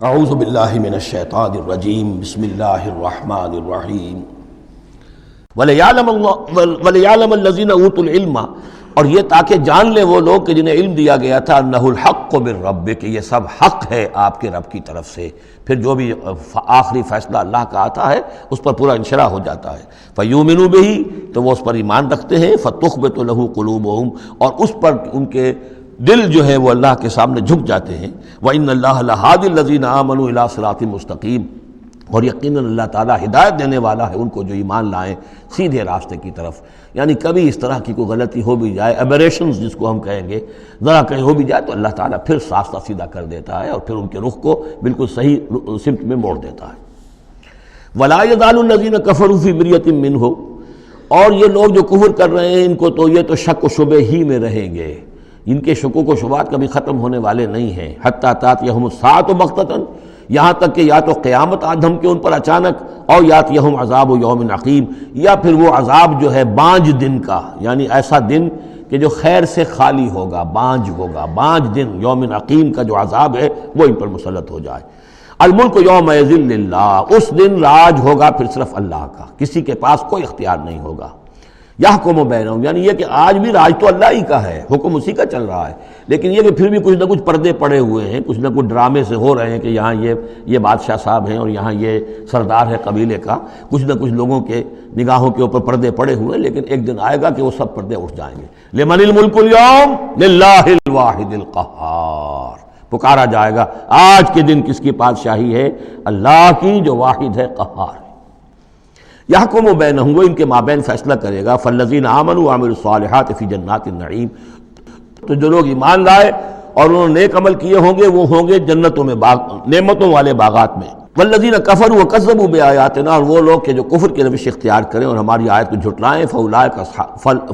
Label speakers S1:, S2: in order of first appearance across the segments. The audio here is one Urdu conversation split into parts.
S1: اعوذ باللہ من الشیطان الرجیم بسم اللہ الرحمن الرحیم وَلِيَعْلَمَ الَّذِينَ أُوتُوا الْعِلْمَ، اور یہ تاکہ جان لے وہ لوگ کہ جنہیں علم دیا گیا تھا انہ الحق من ربک، کہ یہ سب حق ہے آپ کے رب کی طرف سے. پھر جو بھی آخری فیصلہ اللہ کا آتا ہے اس پر پورا انشراح ہو جاتا ہے. فَيُؤْمِنُوا بِهِ، تو وہ اس پر ایمان رکھتے ہیں. فَتُخْبِتُ لَهُ قُلُوبُهُمْ، اور اس پر ان کے دل جو ہے وہ اللہ کے سامنے جھک جاتے ہیں. وَإِنَّ اللَّهَ لَهَادِ الَّذِينَ آمَنُوا إِلَىٰ صِرَاطٍ مُسْتَقِيمٍ، اور یقیناً اللہ تعالیٰ ہدایت دینے والا ہے ان کو جو ایمان لائیں سیدھے راستے کی طرف. یعنی کبھی اس طرح کی کوئی غلطی ہو بھی جائے، ایبریشنز جس کو ہم کہیں گے، ذرا کہیں ہو بھی جائے تو اللہ تعالیٰ پھر راستہ سیدھا کر دیتا ہے اور پھر ان کے رخ کو بالکل صحیح سمت میں موڑ دیتا ہے. وَلَا يَزَالُ الَّذِينَ كَفَرُوا فِي مِرْيَةٍ مِّنْهُ، اور یہ لوگ جو کفر کر رہے ہیں ان کو تو یہ تو شک و شبہ ہی میں رہیں گے، ان کے شکوک و شبہات کبھی ختم ہونے والے نہیں ہیں. حتیٰ تأتیہم الساعۃ بغتۃ، یہاں تک کہ یا تو قیامت آ دھمکے ان پر اچانک، اور یاتیہم عذاب یوم عقیم، یا پھر وہ عذاب جو ہے بانج دن کا، یعنی ایسا دن کہ جو خیر سے خالی ہوگا، بانج ہوگا، بانج دن یوم عقیم کا جو عذاب ہے وہ ان پر مسلط ہو جائے. الملک یومئذ للہ، اس دن راج ہوگا پھر صرف اللہ کا، کسی کے پاس کوئی اختیار نہیں ہوگا. یحکم بینہم، یعنی یہ کہ آج بھی راج تو اللہ ہی کا ہے، حکم اسی کا چل رہا ہے، لیکن یہ کہ پھر بھی کچھ نہ کچھ پردے پڑے ہوئے ہیں، کچھ نہ کچھ ڈرامے سے ہو رہے ہیں کہ یہاں یہ بادشاہ صاحب ہیں اور یہاں یہ سردار ہے قبیلے کا. کچھ نہ کچھ لوگوں کے نگاہوں کے اوپر پردے پڑے ہوئے ہیں، لیکن ایک دن آئے گا کہ وہ سب پردے اٹھ جائیں گے. لمن الملک اليوم للہ الواحد القہار، پکارا جائے گا آج کے دن کس کی بادشاہی ہے؟ اللہ کی جو واحد ہے، قہار. یحکم بینہم، وہ ان کے مابین فیصلہ کرے گا. فالذین آمنوا وعملوا الصالحات فی جنات النعیم، تو جو لوگ ایمان لائے اور انہوں نے نیک عمل کیے ہوں گے وہ ہوں گے جنتوں میں، نعمتوں والے باغات میں. والذین کفروا وکذبوا بآیاتنا، اور وہ لوگ کہ جو کفر کی روش اختیار کریں اور ہماری آیت کو جھٹلائیں،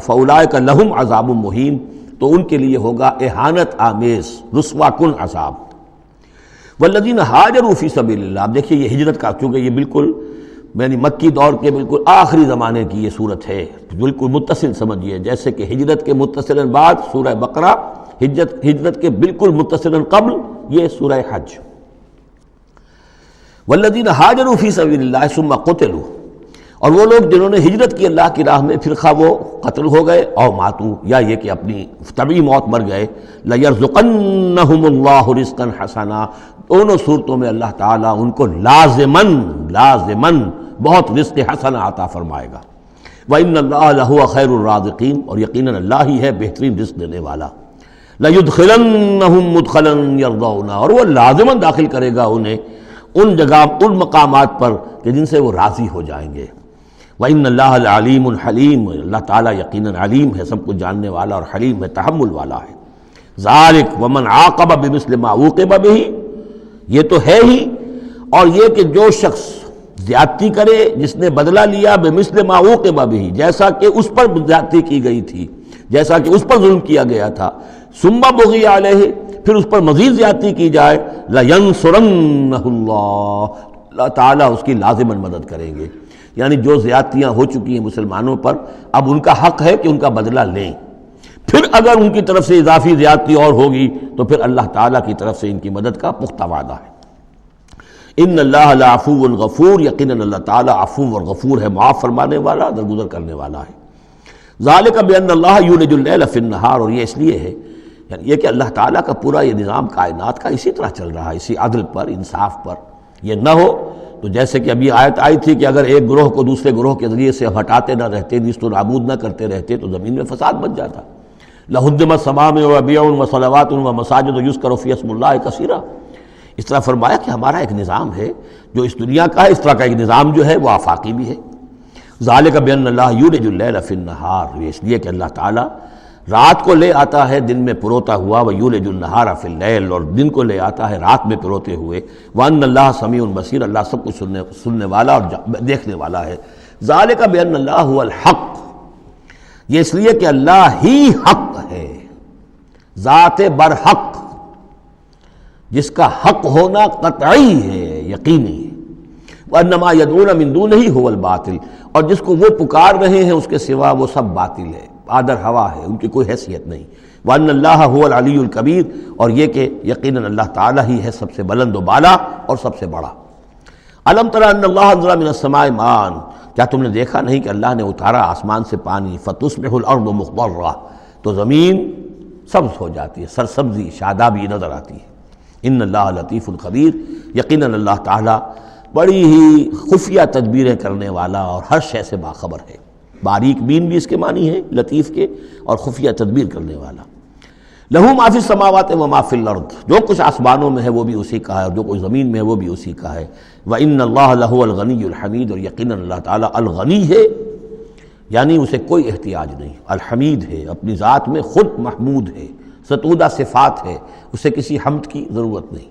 S1: فاولئک لہم عذاب مہین، تو ان کے لیے ہوگا اہانت آمیز رسوا کن عذاب. والذین ہاجروا فی سبیل اللہ، اب دیکھیے یہ ہجرت کا، کیونکہ یہ بالکل یعنی مکی دور کے بالکل آخری زمانے کی یہ صورت ہے، بالکل متصل سمجھیے، جیسے کہ ہجرت کے متصل بعد سورہ بقرہ، ہجرت کے بالکل متصل قبل یہ سورہ حج. والذین ہاجروا فی سبیل اللہ ثم قتلوا، اور وہ لوگ جنہوں نے ہجرت کی اللہ کی راہ میں، پھر خواہ وہ قتل ہو گئے اور ماتوا، یا یہ کہ اپنی طبعی موت مر گئے. لَيَرْزُقَنَّهُمُ اللَّهُ رِزْقًا حَسَنًا، دونوں صورتوں میں اللہ تعالیٰ ان کو لازماً بہت رزق حسن عطا فرمائے گا. وَإِنَّ اللَّهَ لَهُوَ خَيْرُ الرَّازِقِينَ، اور یقیناً اللہ ہی ہے بہترین رزق دینے والا. لَيُدْخِلَنَّهُمْ مُدْخَلًا يَرْضَوْنَ، اور وہ لازماً داخل کرے گا انہیں ان جگہ، ان مقامات پر کہ جن سے وہ راضی ہو جائیں گے. وَإِنَّ اللَّهَ لَعَلِيمٌ حَلِيمٌ، اللہ تعالیٰ یقیناً علیم ہے، سب کچھ جاننے والا، اور حلیم ہے، تحمل والا ہے. ذَلِكَ وَمَنْ عَاقَبَ بِمِثْلِ مَا عُوقِبَ بِهِ، یہ تو ہے ہی، اور یہ کہ جو شخص زیادتی کرے، جس نے بدلہ لیا بِمِثْلِ مَا عُوقِبَ بِهِ، جیسا کہ اس پر زیادتی کی گئی تھی، جیسا کہ اس پر ظلم کیا گیا تھا، ثُمَّ بُغِيَ عَلَيْهِ، پھر اس پر مزید زیادتی کی جائے، لَيَنْصُرَنَّهُ اللَّهُ، اللہ تعالیٰ اس کی لازماً مدد کریں گے. یعنی جو زیادتیاں ہو چکی ہیں مسلمانوں پر، اب ان کا حق ہے کہ ان کا بدلہ لیں. پھر اگر ان کی طرف سے اضافی زیادتی اور ہوگی تو پھر اللہ تعالیٰ کی طرف سے ان کی مدد کا پختہ وعدہ ہے. ان اللہ لعفو غفور، یقیناً اللہ تعالیٰ عفو اور غفور ہے، معاف فرمانے والا، درگزر کرنے والا ہے. ذالک بان اللہ یولج اللیل فی النہار، اور یہ اس لیے ہے، یعنی یہ کہ اللہ تعالیٰ کا پورا یہ نظام کائنات کا اسی طرح چل رہا ہے، اسی عدل پر، انصاف پر. یہ نہ ہو تو جیسے کہ ابھی آیت آئی تھی کہ اگر ایک گروہ کو دوسرے گروہ کے ذریعے سے ہٹاتے نہ رہتے، نیست و نابود نہ کرتے رہتے، تو زمین میں فساد بچ جاتا. لَهُدِّمَتْ صَوَامِعُ وَبِيَعٌ وَصَلَوَاتٌ وَمَسَاجِدُ يُذْكَرُ فِيهَا اسْمُ اللَّهِ كَثِيرًا. اس طرح فرمایا کہ ہمارا ایک نظام ہے جو اس دنیا کا ہے، اس طرح کا ایک نظام جو ہے وہ آفاقی بھی ہے. ذَلِكَ بِأَنَّ اللَّهَ يُولِجُ اللَّيْلَ فِي النَّهَارِ، یہ اس لیے کہ اللہ تعالیٰ رات کو لے آتا ہے دن میں پروتا ہوا، وَيُولِجُ النَّهَارَ فِي اللَّيْلِ، اور دن کو لے آتا ہے رات میں پروتے ہوئے. وَأَنَّ اللَّهَ سَمِيعٌ بَصِيرٌ، اللہ سب کچھ سننے والا اور دیکھنے والا ہے. ذَلِكَ بِأَنَّ اللَّهَ هُوَ الْحَقُّ، یہ اس لیے کہ اللہ ہی حق ہے، ذات برحق، جس کا حق ہونا قطعی ہے، یقینی ہے. وَأَنَّ مَا يَدْعُونَ مِن دُونِهِ هُوَ الْبَاطِلُ، اور جس کو وہ پکار رہے ہیں اس کے سوا وہ سب باطل ہے، آدر ہوا ہے، ان کی کوئی حیثیت نہیں. وَأَنَّ اللَّهَ هُوَ الْعَلِيُّ الْكَبِيرُ، اور یہ کہ یقیناً اللہ تعالیٰ ہی ہے سب سے بلند و بالا اور سب سے بڑا۔ الم تر ان اللہ انزل من السماء ماء، کیا تم نے دیکھا نہیں کہ اللہ نے اتارا آسمان سے پانی، فتصبح الارض مخضرہ، تو زمین سبز ہو جاتی ہے، سرسبزی شادابی نظر آتی ہے۔ ان اللہ لطیف خبیر، یقیناً اللہ تعالیٰ بڑی ہی خفیہ تدبیریں کرنے والا اور ہر شے سے باخبر ہے۔ باریک بین بھی اس کے معنی ہے لطیف کے، اور خفیہ تدبیر کرنے والا۔ لہو ما فی السماوات و ما فی الارض، جو کچھ آسمانوں میں ہے وہ بھی اسی کا ہے اور جو کچھ زمین میں ہے وہ بھی اسی کا ہے۔ وَإِنَّ اللَّهَ لَهُوَ الْغَنِيُّ الْحَمِيدُ، اور یقیناً اللہ تعالیٰ الغنی ہے، یعنی اسے کوئی احتیاج نہیں، الحمید ہے، اپنی ذات میں خود محمود ہے، ستودہ صفات ہے، اسے کسی حمد کی ضرورت نہیں۔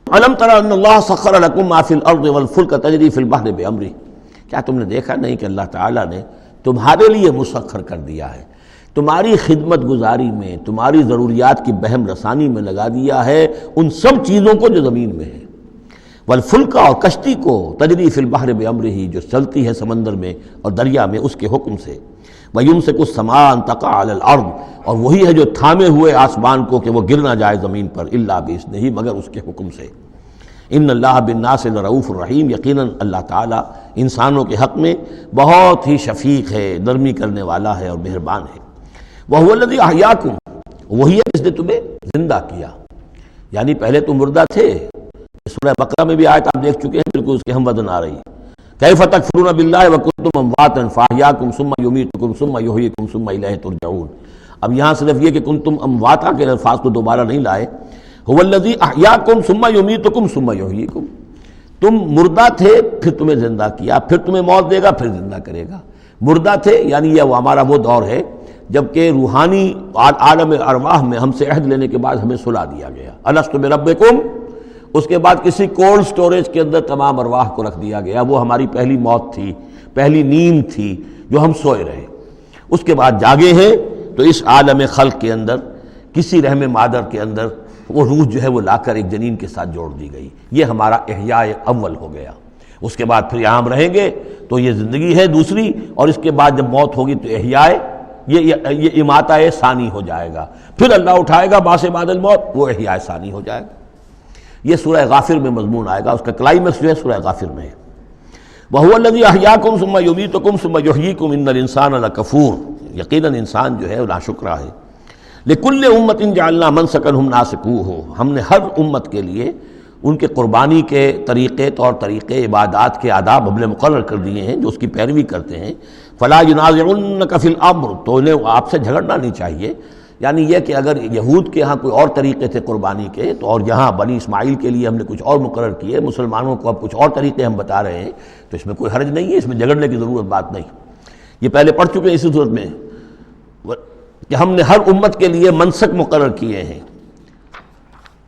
S1: الم تر ان اللہ سخر لکم ما فی الارض والفلک تجری فی البحر بامرہ، کیا تم نے دیکھا نہیں کہ اللہ تعالیٰ نے تمہارے لیے مسخر کر دیا ہے، تمہاری خدمت گزاری میں، تمہاری ضروریات کی بہم رسانی میں لگا دیا ہے ان سب چیزوں کو جو زمین میں ہے، والفلک، اور کشتی کو، تجری فی البحر بامرہ، جو چلتی ہے سمندر میں اور دریا میں اس کے حکم سے، وَيُمْسِكُ السَّمَاءَ أَن تَقَعَ عَلَى الْأَرْضِ، اور وہی ہے جو تھامے ہوئے آسمان کو کہ وہ گر نہ جائے زمین پر، إِلَّا بِإِذْنِهِ، مگر اس کے حکم سے۔ ان اللہ بالناس لرؤوف الرحیم، یقیناً اللہ تعالیٰ انسانوں کے حق میں بہت ہی شفیق ہے، نرمی کرنے والا ہے اور مہربان ہے۔ وَهُوَ الَّذِي أَحْيَاكُمْ، وہی ہے جس نے تمہیں زندہ کیا، یعنی پہلے تم مردہ تھے۔ سورہ بقرہ میں بھی آیت آپ دیکھ چکے ہیں، بالکل اس کے ہم وزن آ رہی ہے۔ کیف تکفرون باللہ وکنتم امواتا فاحیاکم ثم یمیتکم ثم یحییکم ثم الیہ ترجعون۔ اب یہاں صرف یہ کہ کنتم امواتا کے الفاظ کو دوبارہ نہیں لائے، هو الذی احیاکم ثم یمیتکم ثم یحییکم، تم مردہ تھے پھر تمہیں زندہ کیا، پھر تمہیں موت دے گا، پھر زندہ کرے گا۔ مردہ تھے یعنی یہ ہمارا وہ دور ہے جبکہ روحانی عالم ارواح میں ہم سے عہد لینے کے بعد ہمیں سلا دیا گیا، الست بربکم، اس کے بعد کسی کولڈ سٹوریج کے اندر تمام ارواح کو رکھ دیا گیا، وہ ہماری پہلی موت تھی، پہلی نیند تھی جو ہم سوئے رہے۔ اس کے بعد جاگے ہیں تو اس عالم خلق کے اندر کسی رحم مادر کے اندر وہ روح جو ہے وہ لا کر ایک جنین کے ساتھ جوڑ دی گئی، یہ ہمارا احیاء اول ہو گیا۔ اس کے بعد پھر یہاں ہم رہیں گے تو یہ زندگی ہے دوسری، اور اس کے بعد جب موت ہوگی تو احیاء یہ اماتہ ثانی ہو جائے گا، پھر اللہ اٹھائے گا بعد بعد الموت، وہ احیاء ثانی ہو جائے گا۔ یہ سورہ غافر میں مضمون آئے گا، اس کا کلائمیکس جو ہے سورہ غافر میں ہے۔ وَهُوَ الَّذِي أَحْيَاكُمْ ثُمَّ يُمِيتُكُمْ ثُمَّ يُحْيِيكُمْ إِنَّ الْإِنسَانَ لَكَفُورٌ، یقیناً انسان جو ہے وہ ناشکرا ہے۔ لِكُلِّ أُمَّةٍ جَعَلْنَا مَنْسَكًا هُمْ نَاسِكُوهُ، ہم نے ہر امت کے لیے ان کے قربانی کے طریقے، طور طریقے، عبادات کے آداب ہم نے مقرر کر دیے ہیں جو اس کی پیروی کرتے ہیں۔ فَلَا يُنَازِعُنَّكَ فِي الْأَمْرِ، تو انہیں آپ سے جھگڑنا نہیں چاہیے، یعنی یہ کہ اگر یہود کے ہاں کوئی اور طریقے تھے قربانی کے تو اور یہاں بنی اسماعیل کے لیے ہم نے کچھ اور مقرر کیے، مسلمانوں کو اب کچھ اور طریقے ہم بتا رہے ہیں، تو اس میں کوئی حرج نہیں ہے، اس میں جھگڑنے کی ضرورت بات نہیں۔ یہ پہلے پڑھ چکے ہیں اسی صورت میں کہ ہم نے ہر امت کے لیے منسک مقرر کیے ہیں۔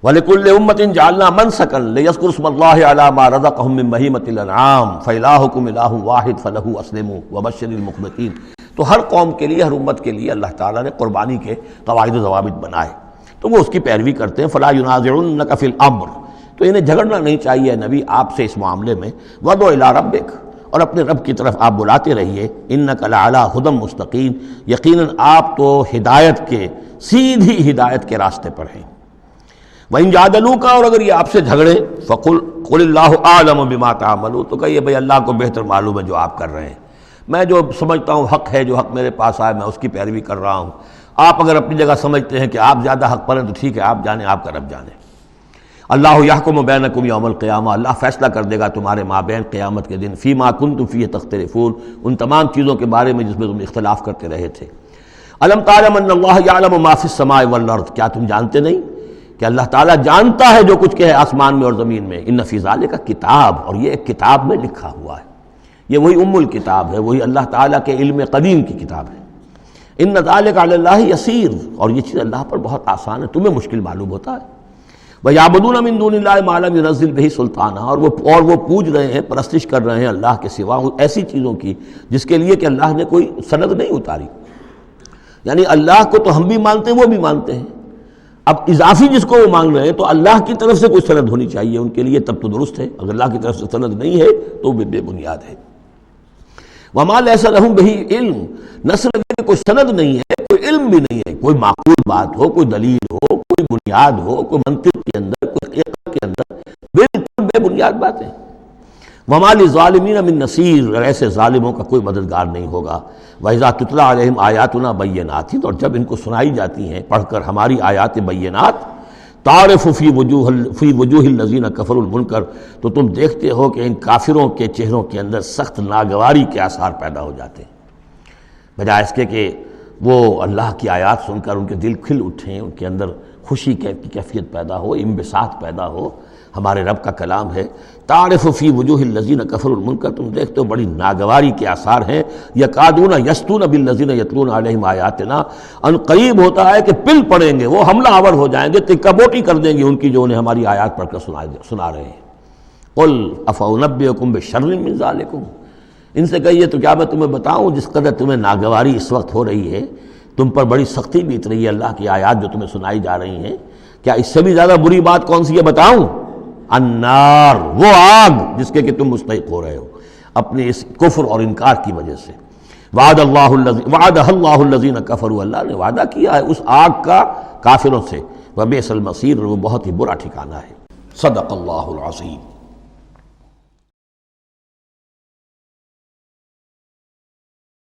S1: وَلِكُلِّ أُمَّةٍ جَعَلْنَا مَنْسَكًا لِيَذْكُرُوا اسْمَ اللَّهِ عَلَىٰ مَا رَزَقَهُم مِّن بَهِيمَةِ الْأَنْعَامِ فَإِلَٰهُكُمْ إِلَٰهٌ وَاحِدٌ فَلَهُ أَسْلِمُوا وَبَشِّرِ الْمُخْبِتِينَ، تو ہر قوم کے لیے، ہر امت کے لیے اللہ تعالیٰ نے قربانی کے قواعد و ضوابط بنائے، تو وہ اس کی پیروی کرتے ہیں۔ فَلَا يُنَازِعُنَّكَ فِي الْأَمْرِ، تو انہیں جھگڑنا نہیں چاہیے نبی آپ سے اس معاملے میں۔ وَادْعُ إِلَىٰ رَبِّكَ، اور اپنے رب کی طرف آپ بلاتے رہیے۔ إِنَّكَ لَعَلَىٰ هُدًى مُسْتَقِيمٍ، یقیناً آپ تو ہدایت کے، سیدھی ہدایت کے راستے پر ہیں۔ وَإِن جَادَلُوكَ، اور اگر یہ آپ سے جھگڑے، قُلِ اللَّهُ أَعْلَمُ بِمَا تَعْمَلُونَ، تو کہیے بھئی اللہ کو بہتر معلوم ہے جو آپ کر رہے ہیں، میں جو سمجھتا ہوں حق ہے، جو حق میرے پاس آئے میں اس کی پیروی کر رہا ہوں، آپ اگر اپنی جگہ سمجھتے ہیں کہ آپ زیادہ حق پر ہیں تو ٹھیک ہے، آپ جانیں، آپ کا رب جانے۔ اللہ یحکم بینکم یوم القیامہ، اللہ فیصلہ کر دے گا تمہارے مابین قیامت کے دن، فیما کنتم فیہ تختلفون، ان تمام چیزوں کے بارے میں جس میں تم اختلاف کرتے رہے تھے۔ الم تعلم ان اللہ یعلم ما فی السماء والارض، کیا تم جانتے نہیں کہ اللہ تعالیٰ جانتا ہے جو کچھ کہ ہے آسمان میں اور زمین میں۔ ان فی ذالک کتاب، اور یہ ایک کتاب میں لکھا ہوا ہے، یہ وہی ام الکتاب ہے، وہی اللہ تعالیٰ کے علم قدیم کی کتاب ہے۔ ان ذالک علی اللہ یسیر، اور یہ چیز اللہ پر بہت آسان ہے، تمہیں مشکل معلوم ہوتا ہے۔ وَيَعْبُدُونَ مِن دُونِ اللَّهِ مَا لَمْ يُنَزِّلْ بِهِ سُلْطَانًا، اور وہ پوج رہے ہیں، پرستش کر رہے ہیں اللہ کے سوا ایسی چیزوں کی جس کے لیے کہ اللہ نے کوئی سند نہیں اتاری، یعنی اللہ کو تو ہم بھی مانتے ہیں، وہ بھی مانتے ہیں، اب اضافی جس کو وہ مانگ رہے ہیں تو اللہ کی طرف سے کوئی سند ہونی چاہیے ان کے لیے، تب تو درست ہے، اگر اللہ کی طرف سے سند نہیں ہے تو وہ بے بنیاد ہے۔ وما لیس لہم بہ علم، نہ صرف یہ کہ کوئی سند نہیں ہے، کوئی علم بھی نہیں ہے، کوئی معقول بات ہو، کوئی دلیل ہو، کوئی بنیاد ہو، کوئی منطق کے اندر، کوئی حقیقت کے اندر، بالکل بے بنیاد باتیں۔ وما للظالمین من نصیر، اور ایسے ظالموں کا کوئی مددگار نہیں ہوگا۔ وَإِذَا تُتْلَىٰ عَلَيْهِمْ آیاتنا بینات، اور جب ان کو سنائی جاتی ہیں پڑھ کر ہماری آیات بینات، تعرف فی وجوہ الذین کفروا المنکر، تو تم دیکھتے ہو کہ ان کافروں کے چہروں کے اندر سخت ناگواری کے آثار پیدا ہو جاتے ہیں، بجائے اس کے کہ وہ اللہ کی آیات سن کر ان کے دل کھل اٹھیں، ان کے اندر خوشی کی کیفیت پیدا ہو، انبساط پیدا ہو۔ ہمارے رب کا کلام ہے، تعرف فی وجوہ الذین کفروا المنکر، تم دیکھتے ہو بڑی ناگواری کے آثار ہیں، یکادون یسطون بالذین یتلون علیہم آیاتنا، ان قریب ہوتا ہے کہ پل پڑیں گے، وہ حملہ آور ہو جائیں گے، تکہ بوٹی کر دیں گے ان کی جو انہیں ہماری آیات پڑھ کر سنا رہے ہیں۔ قل افانبئکم بشر من ذالکم، ان سے کہیے تو کیا میں تمہیں بتاؤں جس قدر تمہیں ناگواری اس وقت ہو رہی ہے، تم پر بڑی سختی بیت رہی ہے اللہ کی آیات جو تمہیں سنائی جا رہی ہیں، کیا اس سے بھی زیادہ بری بات کون سی ہے بتاؤں؟ النار، وہ آگ جس کے کہ تم مستحق ہو رہے ہو اپنے اس کفر اور انکار کی وجہ سے۔ وعدہ اللہ الذین کفروا، اللہ نے وعدہ کیا ہے اس آگ کا کافروں سے، وبئس المصیر، وہ بہت ہی برا ٹھکانہ ہے۔ صدق اللہ العظیم۔